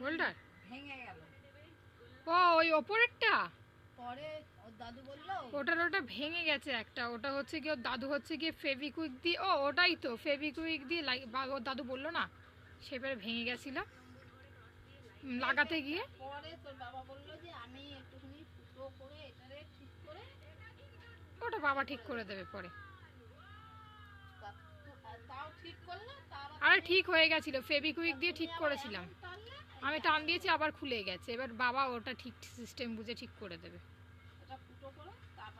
Holder ভেঙে গেল। ও ওই ওপরেরটা পরে ওর দাদু বলল ওটা ভেঙে গেছে একটা। ওটা হচ্ছে কি ওর দাদু হচ্ছে গিয়ে ফেভিকুইক দিয়ে, ও ওটাই তো ফেভিকুইক দিয়ে ওর দাদু বললো না, সেবারে ভেঙে গেছিল লাগাতে গিয়ে। পরে তোর বাবা বলল যে আমি একটুখানি ফুটো করে এটারে ঠিক করে, ওটা বাবা ঠিক করে দেবে পরে। তাও ঠিক করলো। আরে ঠিক হয়ে গেছিল, ফেভিকুইক দিয়ে ঠিক করেছিলাম আমি, টান দিয়েছি আবার খুলে গেছে। এবার বাবা ওটা ঠিক সিস্টেম বুঝে ঠিক করে দেবে। এটা ফুটো করে তারপর